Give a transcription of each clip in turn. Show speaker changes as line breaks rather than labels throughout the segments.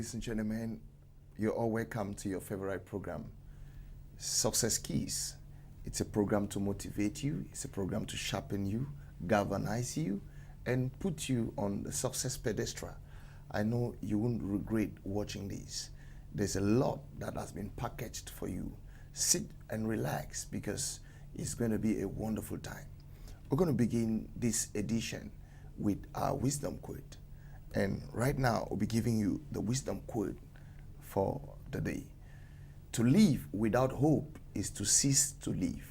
ladies and gentlemen. You're all welcome to your favorite program, Success Keys. It's a program to motivate you, it's a program to sharpen you, galvanize you, and put you on the success pedestal. I know you won't regret watching this. There's a lot that has been packaged for you. Sit and relax because it's going to be a wonderful time. We're going to begin this edition with our wisdom quote. And right now, I'll be giving you the wisdom quote for the day. To live without hope is to cease to live.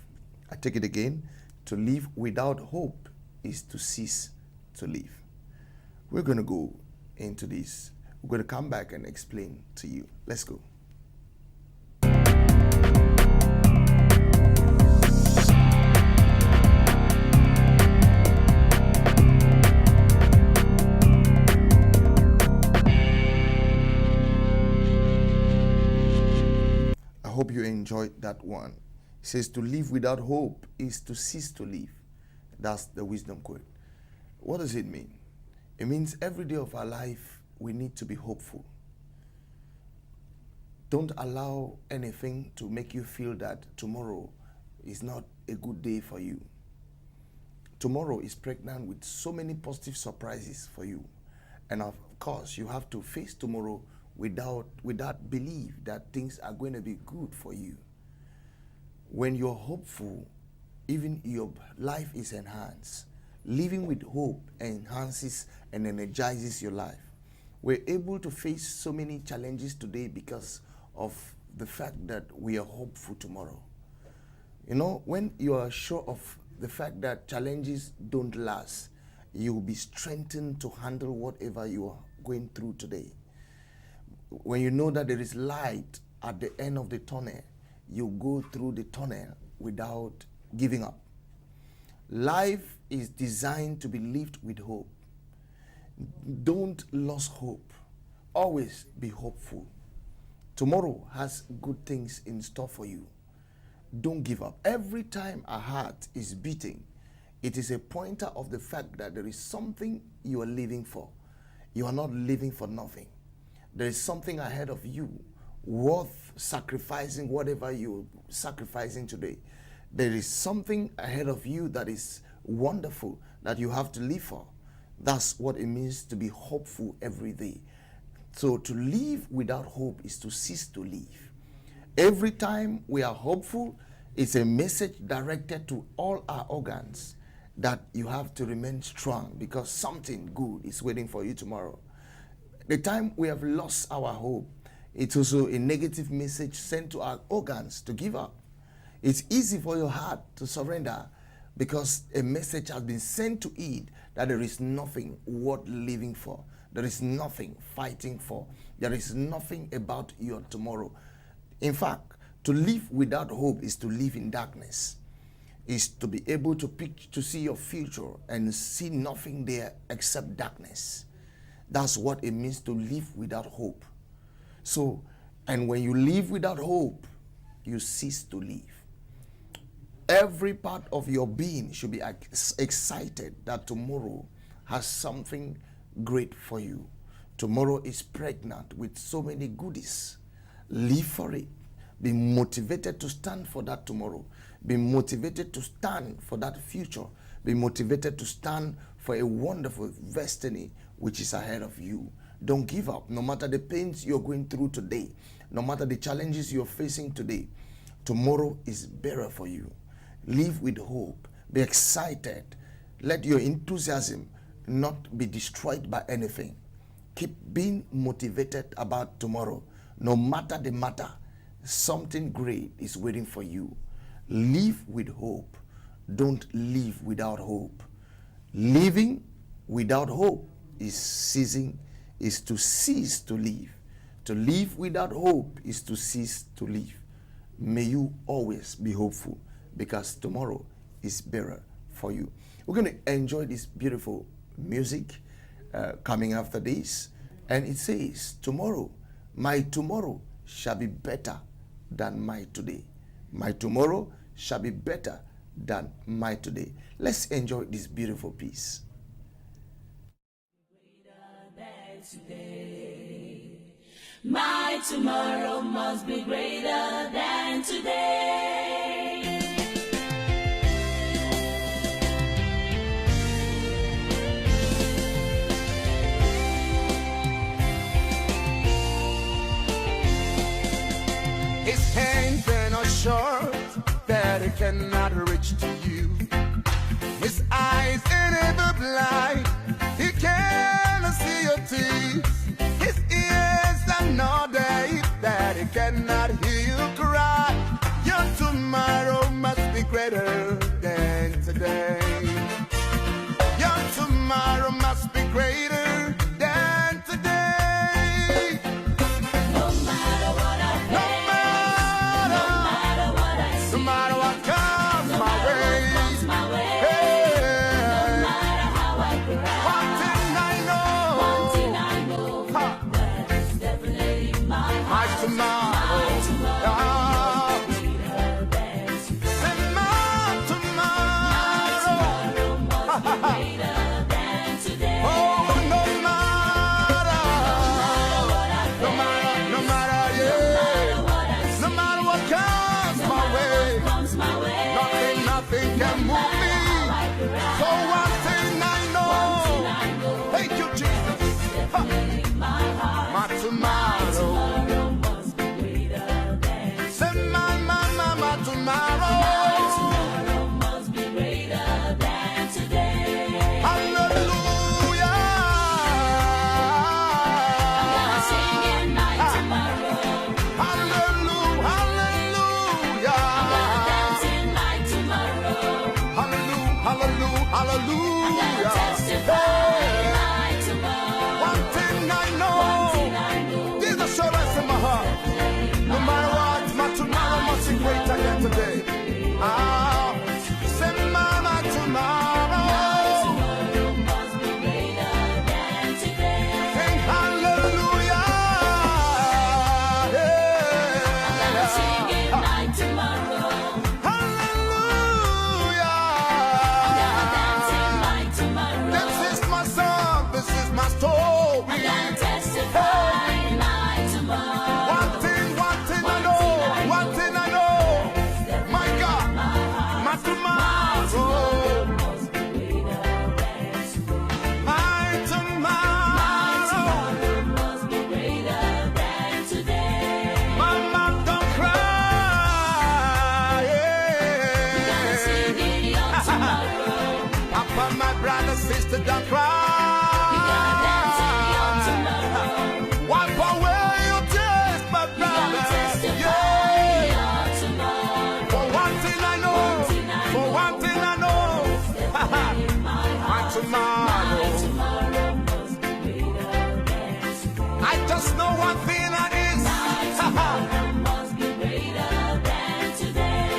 I take it again. To live without hope is to cease to live. We're going to go into this. We're going to come back and explain to you. Let's go. I hope you enjoyed that one. It says to live without hope is to cease to live. That's the wisdom quote. What does it mean? It means every day of our life we need to be hopeful. Don't allow anything to make you feel that tomorrow is not a good day for you. Tomorrow is pregnant with so many positive surprises for you. And of course, you have to face tomorrow with that belief that things are going to be good for you. When you're hopeful, even your life is enhanced. Living with hope enhances and energizes your life. We're able to face so many challenges today because of the fact that we are hopeful tomorrow. You know, when you are sure of the fact that challenges don't last, you will be strengthened to handle whatever you are going through today. When you know that there is light at the end of the tunnel, you go through the tunnel without giving up. Life is designed to be lived with hope. Don't lose hope. Always be hopeful. Tomorrow has good things in store for you. Don't give up. Every time a heart is beating, it is a pointer of the fact that there is something you are living for. You are not living for nothing. There is something ahead of you worth sacrificing whatever you're sacrificing today. There is something ahead of you that is wonderful that you have to live for. That's what it means to be hopeful every day. So to live without hope is to cease to live. Every time we are hopeful, it's a message directed to all our organs that you have to remain strong because something good is waiting for you tomorrow. The time we have lost our hope, it's also a negative message sent to our organs to give up. It's easy for your heart to surrender because a message has been sent to it that there is nothing worth living for. There is nothing fighting for. There is nothing about your tomorrow. In fact, to live without hope is to live in darkness. Is to be able to see your future and see nothing there except darkness. That's what it means to live without hope. So, and when you live without hope, you cease to live. Every part of your being should be excited that tomorrow has something great for you. Tomorrow is pregnant with so many goodies. Live for it. Be motivated to stand for that tomorrow. Be motivated to stand for that future. Be motivated to stand for a wonderful destiny which is ahead of you. Don't give up. No matter the pains you're going through today, no matter the challenges you're facing today, tomorrow is better for you. Live with hope. Be excited. Let your enthusiasm not be destroyed by anything. Keep being motivated about tomorrow. No matter the matter, something great is waiting for you. Live with hope. Don't live without hope. Living without hope is to cease to live. To live without hope is to cease to live. May you always be hopeful because tomorrow is better for you. We're going to enjoy this beautiful music coming after this. And it says, tomorrow, my tomorrow shall be better than my today. My tomorrow shall be better than my today. Let's enjoy this beautiful piece.
Today, My tomorrow must be greater than today.
His hands are not short that it cannot reach to you. His eyes ain't ever blind, he cannot see your tears. His ears are not deaf that he cannot hear you cry. Your tomorrow must be greater than today. Your tomorrow must be greater than today.
No matter what I face, no matter what I see,
No matter what comes
no
my
matter
way,
what comes my way,
hey,
no matter how I cry,
one thing I know,
one thing I know, that is definitely my
my
heart.
tomorrow,
My tomorrow
ah,
must be greater than today.
say my tomorrow,
Tomorrow must be greater than today.
oh, no matter, no matter, no matter, yeah,
What I see,
no matter what comes my way,
comes my way,
nothing can move me. So one thing I know, thank you, Jesus, ha,
my heart.
my tomorrow.
Tomorrow must be greater than
Say my tomorrow.
tomorrow must be greater than today.
Hallelujah.
I'm singing my tomorrow.
Hallelujah. Hallelujah.
I'm dancing my tomorrow.
Hallelujah. Hallelujah.
I'm
Hallelujah.
testify
Hey.
my tomorrow.
One thing I know. There's assurance in my heart. No matter what, my tomorrow must be greater than today. Ah, say my tomorrow.
Tomorrow must be greater than today.
Sing hallelujah.
I'm
Yeah.
singing my tomorrow.
Hallelujah.
I'm dancing my tomorrow.
This is my song. This is my story.
I'm testifying my tomorrow.
One thing I know. One thing I know. My God, my tomorrow.
Must be greater than today.
My tomorrow.
Tomorrow must be greater than today.
Mama, don't cry.
I'm singing your tomorrow.
Papa, my brother, sister, don't cry.
I'm dancing your tomorrow.
Wipe away your tears, my
I'm
brother.
testifying
Yeah.
your tomorrow.
For one thing I know. For one thing I know.
In my
My
heart,
tomorrow.
tomorrow must be greater than today.
I just know one thing that is.
Tomorrow must be greater than today.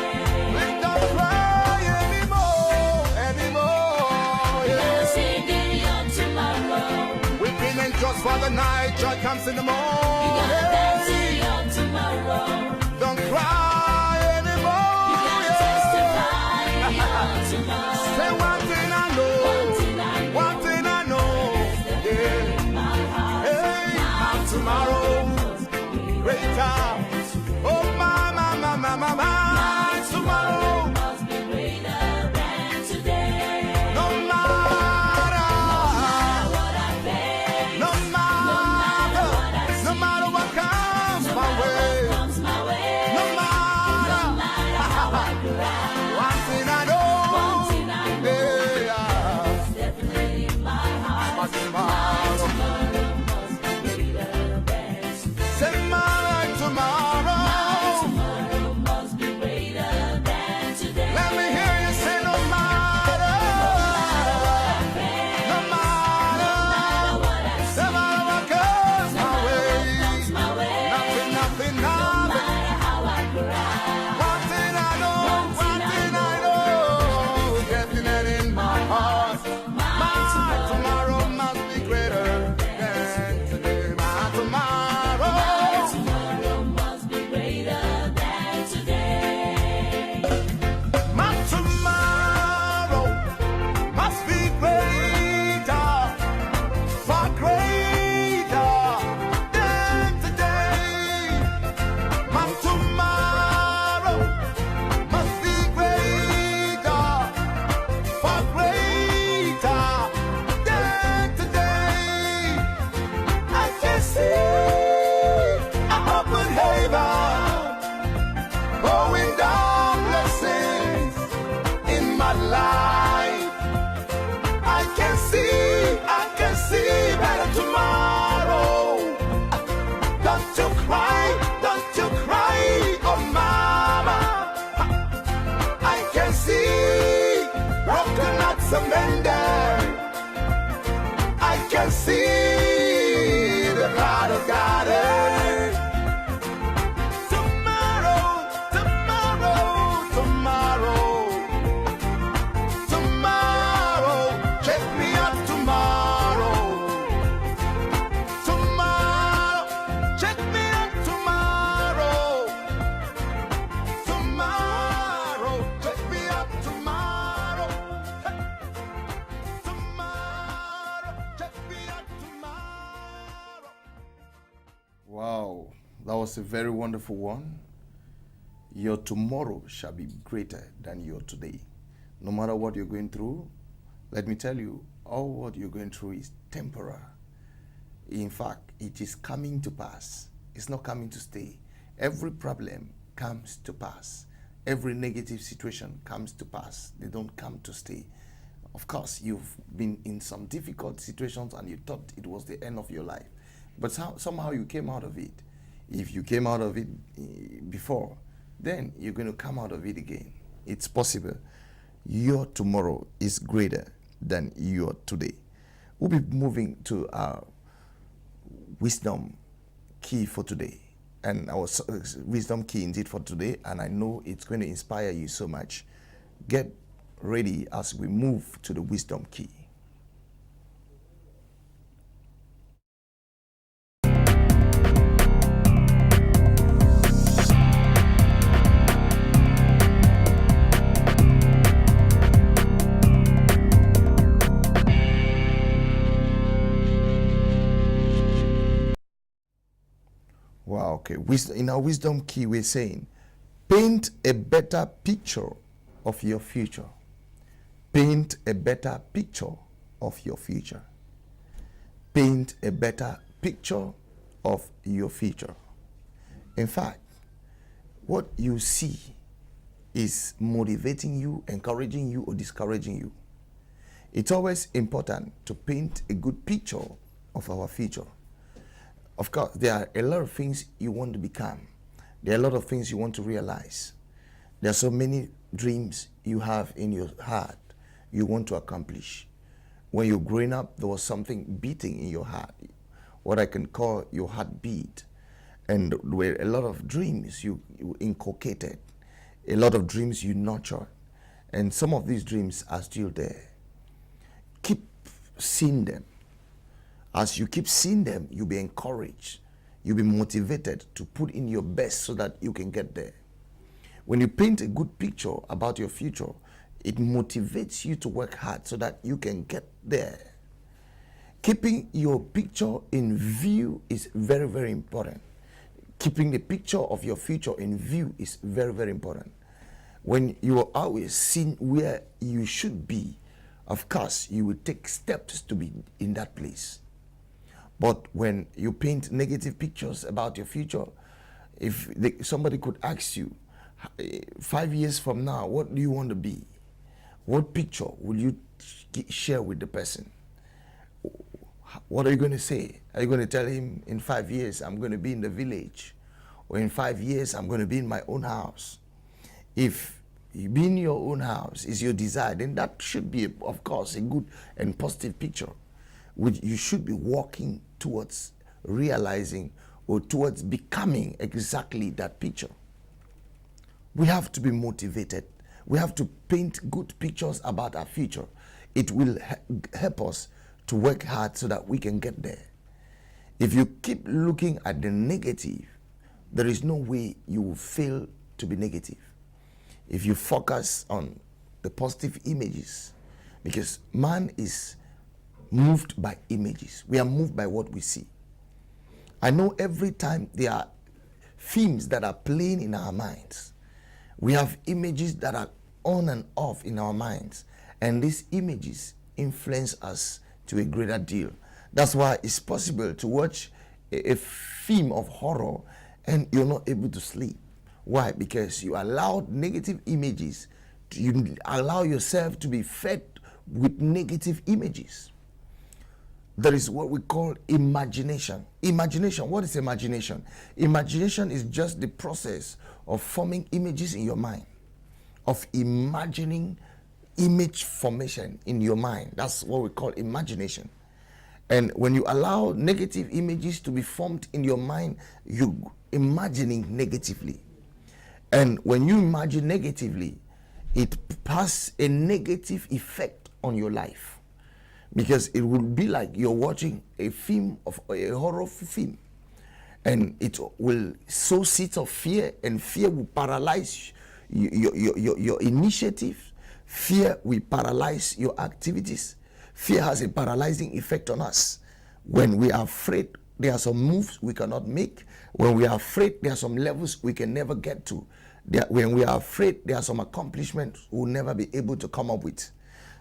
We don't cry anymore.
I'm
Yeah.
singing your tomorrow.
We've been in just for the night. Joy comes in the
I'm
morning.
dancing your tomorrow.
Don't cry anymore.
I'm
Yeah.
testifying your tomorrow.
Say one thing I know. One thing I know. Yeah.
My heart,
Hey, my tomorrow. Greater. Oh, my tomorrow.
must be greater than today.
No matter.
What I face,
No matter. No matter what comes my way.
comes my way.
No matter.
How I cry,
One thing I know.
thing I know,
Yeah.
definitely my heart.
My tomorrow.
Tomorrow must be greater than today.
Say my tomorrow.
Tomorrow must be greater than today.
Let me hear you say no matter. No matter.
What I see,
No matter what comes my way.
comes my way.
Nothing,
No
nothing.
matter how I cry,
One thing I know. One
was a very wonderful one. Your tomorrow shall be greater than your today. No matter what you're going through, let me tell you, all what you're going through is temporary. In fact, it is coming to pass. It's not coming to stay. Every problem comes to pass. Every negative situation comes to pass. They don't come to stay. Of course, you've been in some difficult situations and you thought it was the end of your life. But somehow you came out of it. If you came out of it before, then you're going to come out of it again. It's possible. Your tomorrow is greater than your today. We'll be moving to our wisdom key for today. And our wisdom key indeed for today, and I know it's going to inspire you so much. Get ready as we move to the wisdom key. Wow, okay. In our wisdom key, we're saying, paint a better picture of your future. Paint a better picture of your future. Paint a better picture of your future. In fact, what you see is motivating you, encouraging you, or discouraging you. It's always important to paint a good picture of our future. Of course, there are a lot of things you want to become. There are a lot of things you want to realize. There are so many dreams you have in your heart you want to accomplish. When you're growing up, there was something beating in your heart, what I can call your heartbeat. And there were a lot of dreams you inculcated, a lot of dreams you nurtured. And some of these dreams are still there. Keep seeing them. As you keep seeing them, you'll be encouraged. You'll be motivated to put in your best so that you can get there. When you paint a good picture about your future, it motivates you to work hard so that you can get there. Keeping your picture in view is very, very important. Keeping the picture of your future in view is very, very important. When you are always seeing where you should be, of course, you will take steps to be in that place. But when you paint negative pictures about your future, if somebody could ask you, 5 years from now, what do you want to be? What picture will you share with the person? What are you going to say? Are you going to tell him, in 5 years, I'm going to be in the village? Or in 5 years, I'm going to be in my own house? If being in your own house is your desire, then that should be, of course, a good and positive picture, which you should be walking towards realizing or towards becoming exactly that picture. We have to be motivated. We have to paint good pictures about our future. It will help us to work hard so that we can get there. If you keep looking at the negative, there is no way you will fail to be negative. If you focus on the positive images, because man is moved by images. We are moved by what we see. I know every time there are themes that are playing in our minds, we have images that are on and off in our minds, and these images influence us to a greater deal. That's why it's possible to watch a film of horror and you're not able to sleep. Why? Because you allowed negative images. You allow yourself to be fed with negative images. There is what we call imagination. Imagination, what is imagination? Imagination is just the process of forming images in your mind, of imagining image formation in your mind. That's what we call imagination. And when you allow negative images to be formed in your mind, you're imagining negatively. And when you imagine negatively, it has a negative effect on your life. Because it would be like you're watching a film of a horror film, and it will sow seeds of fear, and fear will paralyze your initiative. Fear will paralyze your activities. Fear has a paralyzing effect on us. When we are afraid there are some moves we cannot make. When we are afraid, there are some levels we can never get to. When we are afraid, there are some accomplishments we'll never be able to come up with.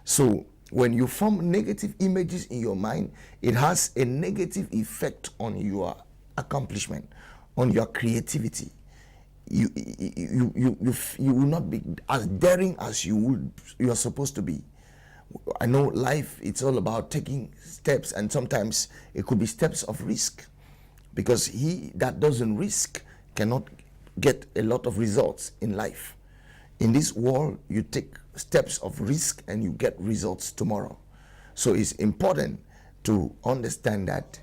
So when you form negative images in your mind, it has a negative effect on your accomplishment, on your creativity. You will not be as daring as you are supposed to be. I know life, it's all about taking steps, and sometimes it could be steps of risk, because he that doesn't risk cannot get a lot of results in life. In this world, you take steps of risk and you get results tomorrow. So it's important to understand that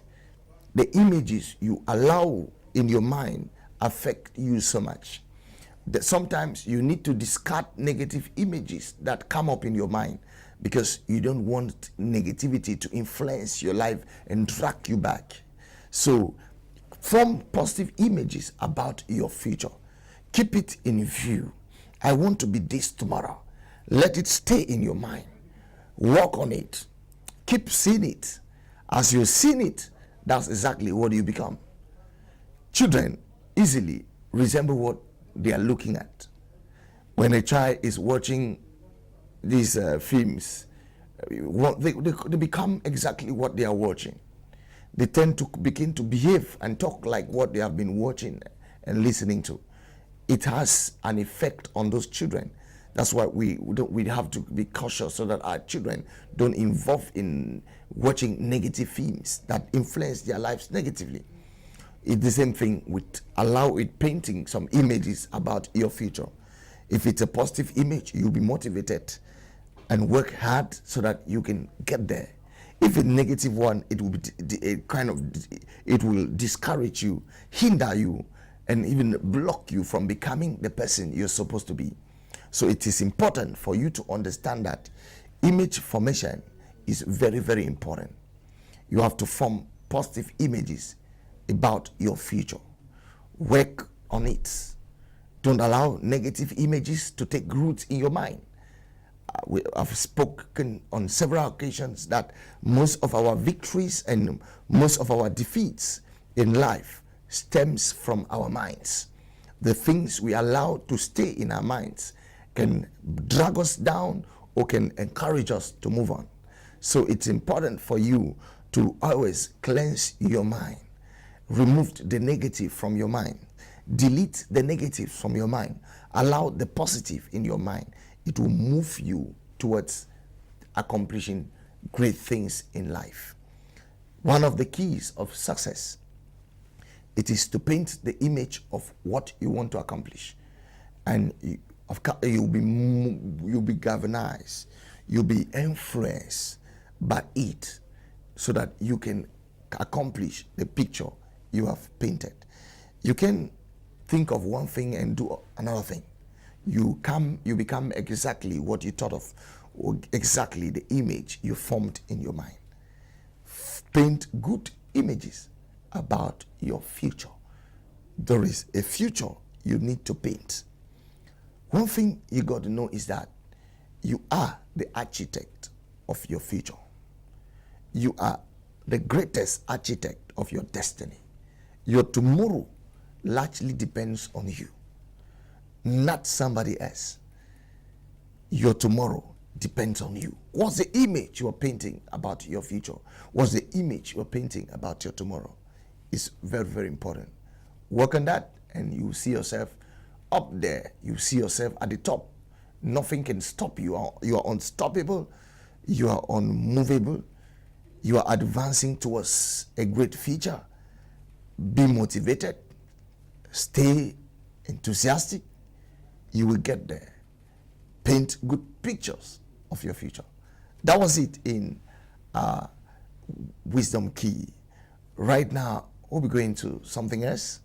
the images you allow in your mind affect you so much that sometimes you need to discard negative images that come up in your mind, because you don't want negativity to influence your life and drag you back. So form positive images about your future. Keep it in view. I want to be this tomorrow. Let it stay in your mind. Work on it. Keep seeing it. As you're seeing it, that's exactly what you become. Children easily resemble what they are looking at. When a child is watching these films, they become exactly what they are watching. They tend to begin to behave and talk like what they have been watching and listening to. It has an effect on those children. That's why we have to be cautious so that our children don't involve in watching negative films that influence their lives negatively. It's the same thing with allow it painting some images about your future. If it's a positive image, you'll be motivated and work hard so that you can get there. If it's a negative one, it will be it will discourage you, hinder you, and even block you from becoming the person you're supposed to be. So it is important for you to understand that image formation is very, very important. You have to form positive images about your future. Work on it. Don't allow negative images to take root in your mind. I've spoken on several occasions that most of our victories and most of our defeats in life stems from our minds. The things we allow to stay in our minds can drag us down or can encourage us to move on. So it's important for you to always cleanse your mind. Remove the negative from your mind. Delete the negative from your mind. Allow the positive in your mind. It will move you towards accomplishing great things in life. One of the keys of success, it is to paint the image of what you want to accomplish, and you'll be galvanized, you'll be influenced by it, so that you can accomplish the picture you have painted. You can think of one thing and do another thing. You become exactly what you thought of, or exactly the image you formed in your mind. Paint good images about your future. There is a future you need to paint. One thing you got to know is that you are the architect of your future. You are the greatest architect of your destiny. Your tomorrow largely depends on you, not somebody else. Your tomorrow depends on you. What's the image you are painting about your future? What's the image you are painting about your tomorrow? It's very, very important. Work on that and you see yourself up there. You see yourself at the top. Nothing can stop you. You are unstoppable. You are unmovable. You are advancing towards a great future. Be motivated. Stay enthusiastic. You will get there. Paint good pictures of your future. That was it in Wisdom Key. Right now, we'll be going to something else.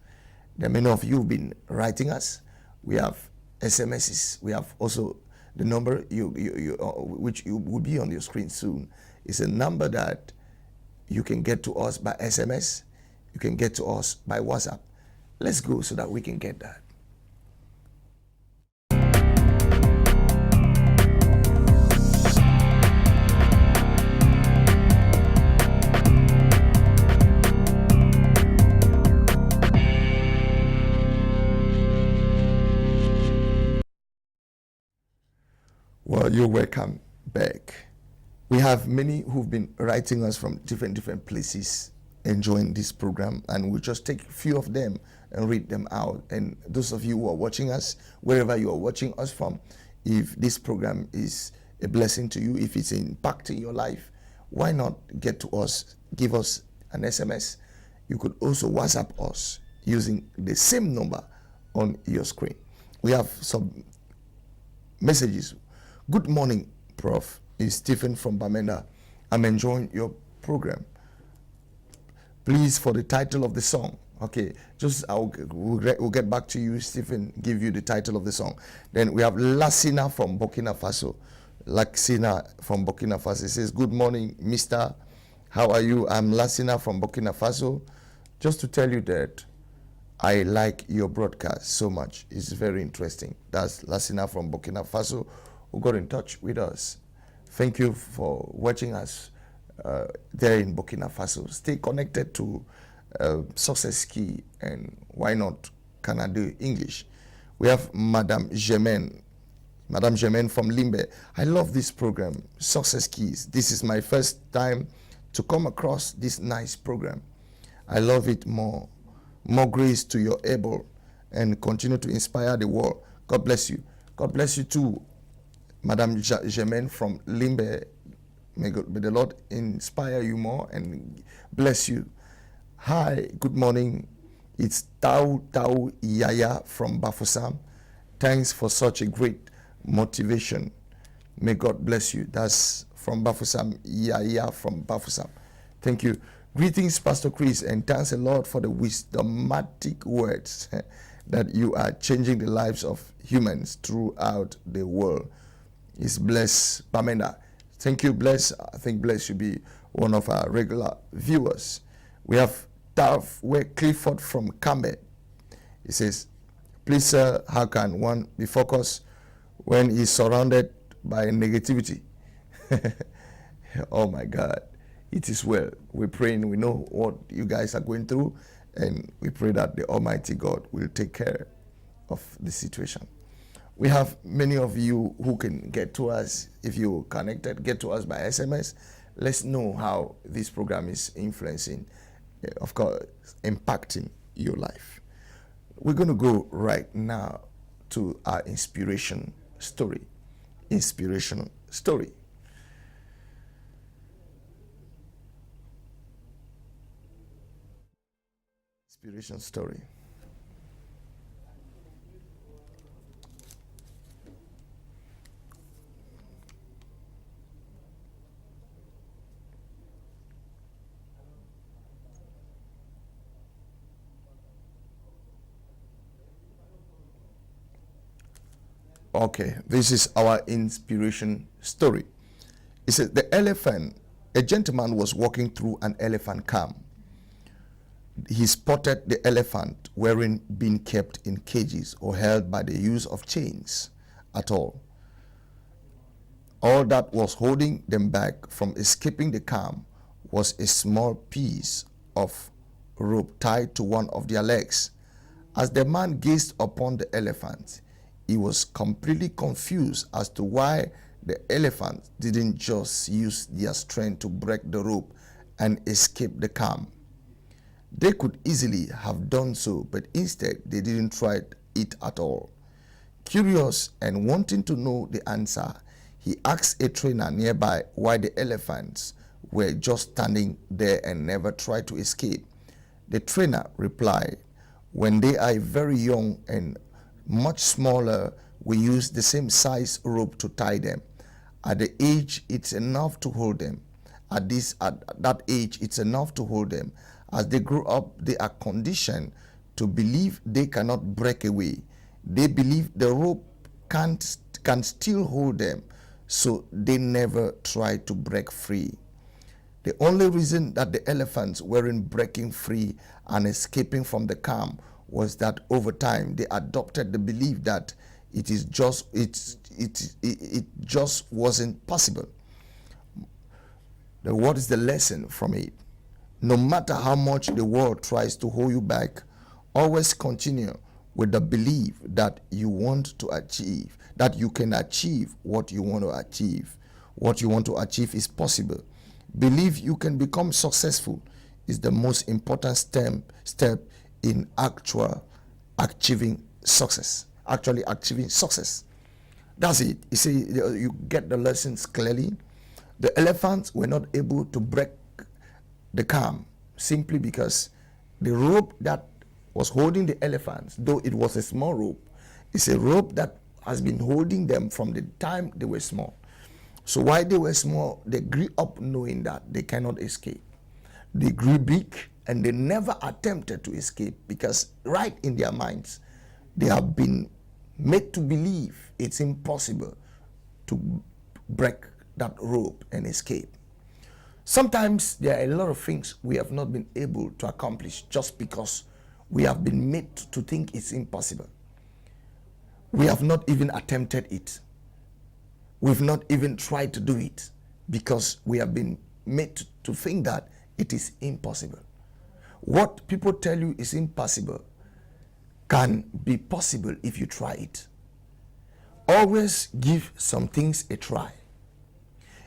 There are many of you have been writing us. We have SMSs. We have also the number which will be on your screen soon. It's a number that you can get to us by SMS. You can get to us by WhatsApp. Let's go so that we can get that. Well, you're welcome back. We have many who've been writing us from different places enjoying this program, and we'll just take a few of them and read them out. And those of you who are watching us, wherever you are watching us from, if this program is a blessing to you, if it's impacting your life, why not get to us, give us an SMS. You could also WhatsApp us using the same number on your screen. We have some messages. Good morning, Prof. It's Stephen from Bamenda. I'm enjoying your program. Please, for the title of the song. Okay, we'll get back to you, Stephen, give you the title of the song. Then we have Lassina from Burkina Faso. Lassina from Burkina Faso. It says, good morning, Mr. How are you? I'm Lassina from Burkina Faso. Just to tell you that I like your broadcast so much. It's very interesting. That's Lassina from Burkina Faso who got in touch with us. Thank you for watching us there in Burkina Faso. Stay connected to Success Key, and why not Canada English. We have Madame Germaine from Limbe. I love this program, Success Keys. This is my first time to come across this nice program. I love it more. More grace to your able, and continue to inspire the world. God bless you. God bless you too, Madame Germaine from Limbe. May the Lord inspire you more and bless you. Hi, good morning. It's Tau Yaya from Bafusam. Thanks for such a great motivation. May God bless you. That's from Bafusam, Yaya from Bafusam. Thank you. Greetings, Pastor Chris, and thanks a lot for the wisdomatic words that you are changing the lives of humans throughout the world. It's Bless Bamenda. Thank you, Bless. I think Bless should be one of our regular viewers. We have Tav Clifford from Cambe. He says, please, sir, how can one be focused when he's surrounded by negativity? Oh, my God. It is well. We're praying. We know what you guys are going through, and we pray that the Almighty God will take care of the situation. We have many of you who can get to us. If you're connected, get to us by SMS. Let's know how this program is influencing, of course, impacting your life. We're going to go right now to our inspiration story. Inspirational story. Inspiration story. Okay, this is our inspiration story. It says, a gentleman was walking through an elephant camp. He spotted the elephant wearing being kept in cages or held by the use of chains at all. All that was holding them back from escaping the camp was a small piece of rope tied to one of their legs. As the man gazed upon the elephant, he was completely confused as to why the elephant didn't just use their strength to break the rope and escape the camp. They could easily have done so, but instead they didn't try it at all. Curious and wanting to know the answer, he asked a trainer nearby why the elephants were just standing there and never tried to escape. The trainer replied, when they are very young and much smaller, we use the same size rope to tie them. At the age, it's enough to hold them. At that age, it's enough to hold them. As they grow up, they are conditioned to believe they cannot break away. They believe the rope can still hold them, so they never try to break free. The only reason that the elephants weren't breaking free and escaping from the camp was that over time they adopted the belief that it just wasn't possible. What is the lesson from it? No matter how much the world tries to hold you back, always continue with the belief that you want to achieve, that you can achieve what you want to achieve. What you want to achieve is possible. Believe you can become successful is the most important step in achieving success. Actually achieving success. That's it. You see, you get the lessons clearly. The elephants were not able to break the calm simply because the rope that was holding the elephants, though it was a small rope, is a rope that has been holding them from the time they were small. So while they were small, they grew up knowing that they cannot escape. They grew big and they never attempted to escape because right in their minds, they have been made to believe it's impossible to break that rope and escape. Sometimes there are a lot of things we have not been able to accomplish just because we have been made to think it's impossible. We have not even attempted it. We've not even tried to do it because we have been made to think that it is impossible. What people tell you is impossible can be possible if you try it. Always give some things a try.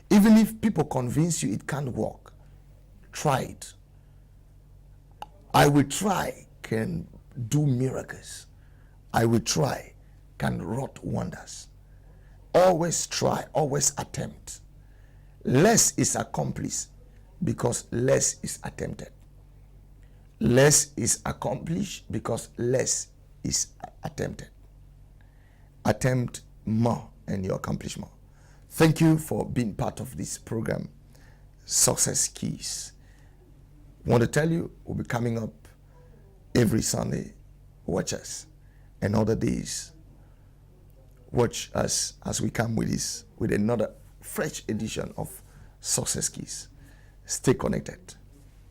Even if people convince you it can't work, try it. I will try can do miracles. I will try can wrought wonders. Always try, always attempt. Less is accomplished because less is attempted. Less is accomplished because less is attempted. Attempt more and you accomplish more. Thank you for being part of this program, Success Keys. I want to tell you, we'll be coming up every Sunday. Watch us. And other days, watch us as we come with another fresh edition of Success Keys. Stay connected.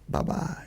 Bye-bye.